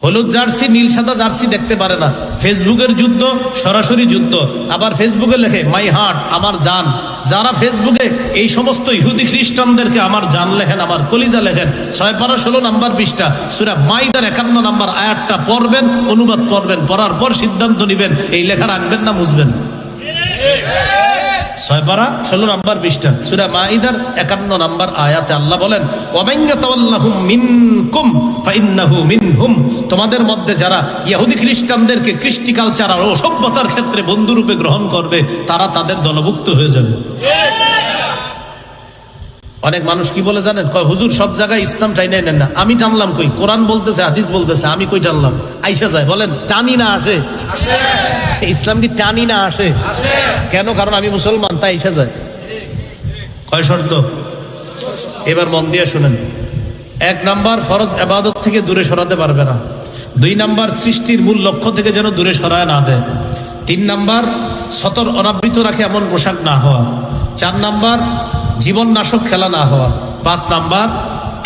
হলুদ জার্সি নীল সাদা জার্সি দেখতে পারে না। ফেসবুকের যুদ্ধ সরাসরি যুদ্ধ। আবার ফেসবুকে লেখে মাই হার্ট, আমার জান। যারা ফেসবুকে এই সমস্ত ইহুদি খ্রিস্টানদেরকে আমার জান লেখেন, আমার কলিজা লেখেন, 6 পারা 16 নম্বর পৃষ্ঠা সূরা মাইদার 51 নম্বর আয়াতটা পড়বেন, অনুবাদ পড়বেন, পড়ার পর সিদ্ধান্ত নেবেন এই লেখা রাখবেন না মুছবেন। 6 পারা 16 নম্বর পৃষ্ঠা সূরা মাইদার 51 নম্বর আয়াতে আল্লাহ বলেন, ওয়াবাইয়াতাওয়াল্লাহুম মিনকুম ফাইন্নাহু মিনহুম। তোমাদের মধ্যে যারা ইহুদি খ্রিস্টানদেরকে কৃষ্টি কালচার আর সভ্যতার ক্ষেত্রে বন্ধুরূপে গ্রহণ করবে তারা তাদের দলভুক্ত হয়ে যাবে। অনেক মানুষ কি বলে জানেন, কয় হুজুর সব জায়গায় ইসলাম টাইনাই নেন না। আমি টানলাম কই? কোরআন বলতেছে, হাদিস বলতেছে, আমি কই টানলাম? আইসা যায়। বলেন টানি না আসে? ইসলাম কি টানি না আসে? কেন? কারণ আমি মুসলমান, তাই আইসা যায়। কয় শর্ত? এবার মন দিয়ে শুনেন। 1 নাম্বার, ফরজ ইবাদত থেকে দূরে সরাতে পারবে না। 2 নাম্বার, সৃষ্টির মূল লক্ষ্য থেকে যেন দূরে সরায় না দেয়। 3 নাম্বার, সতর অনাবৃত রাখে এমন পোশাক না হওয়া। 4 নাম্বার, জীবন নাশক খেলা না হওয়া। 5 নাম্বার,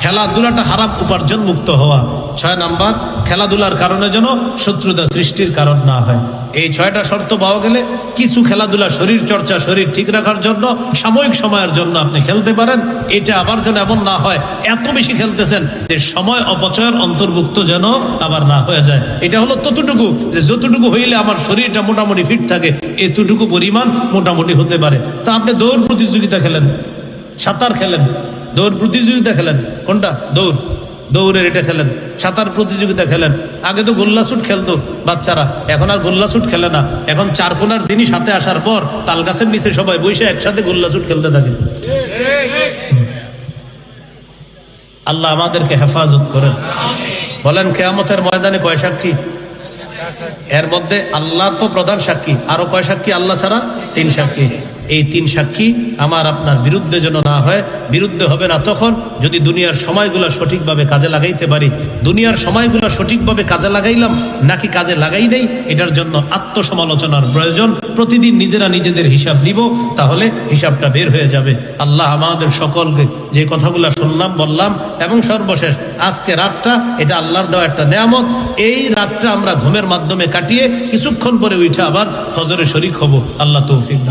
খেলাধুলাটা হারাম উপার্জন মুক্ত হওয়া। 6 নাম্বার, খেলাধুলার কারণে যেন শত্রুতা সৃষ্টির কারণ না হয়। এই 6টা শর্ত পাওয়া গেলে কিছু খেলাধুলা, শরীর চর্চা, শরীর ঠিক রাখার জন্য সাময়িক সময়ের জন্য আপনি খেলতে পারেন। এটা আবার যেন এমন না হয় এত বেশি খেলতেছেন যে সময় অপচয়ের অন্তর্ভুক্ত যেন আবার না হয়ে যায়। এটা হলো ততটুকু যে যতটুকু হইলে আমার শরীরটা মোটামুটি ফিট থাকে, এতটুকু পরিমাণ মোটামুটি হতে পারে। তা আপনি দৌড় প্রতিযোগিতা খেলেন, সাঁতার খেলেন, দৌড় প্রতিযোগিতা খেলেন, কোনটা? দৌড়ের এটা খেলেন, সাঁতার প্রতিযোগিতা খেলেন। আগে তো গোল্লা শুট খেলতো বাচ্চারা, এখন আর গোল্লা শুট খেলে না। এখন 4 কোনার জিনিস হাতে আসার পর তাল গাছের নিচে সবাই বসে একসাথে গোল্লা শুট খেলতে থাকে। আল্লাহ আমাদেরকে হেফাজত করেন। বলেন কিয়ামতের ময়দানে কয় সাক্ষী? এর মধ্যে আল্লাহ তো প্রধান সাক্ষী, আরো কয় সাক্ষী আল্লাহ ছাড়া? 3 সাক্ষী। এই 3 সাক্ষী আমার আপনার বিরুদ্ধে যেন না হয়। বিরুদ্ধে হবে না তখন যদি দুনিয়ার সময়গুলো সঠিকভাবে কাজে লাগাইতে পারি। দুনিয়ার সময়গুলো সঠিকভাবে কাজে লাগাইলাম নাকি কাজে লাগাই নাই, এটার জন্য আত্মসমালোচনার প্রয়োজন। প্রতিদিন নিজেরা নিজেদের হিসাব নিব, তাহলে হিসাবটা বের হয়ে যাবে। আল্লাহ আমাদের সকলকে যে কথাগুলো শুনলাম বললাম, এবং সর্বশেষ আজকে রাতটা এটা আল্লাহর দেওয়া একটা নেয়ামত। এই রাতটা আমরা ঘুমের মাধ্যমে কাটিয়ে কিছুক্ষণ পরে উঠে আবার ফজরে শরীক হব। আল্লাহ তৌফিক দান।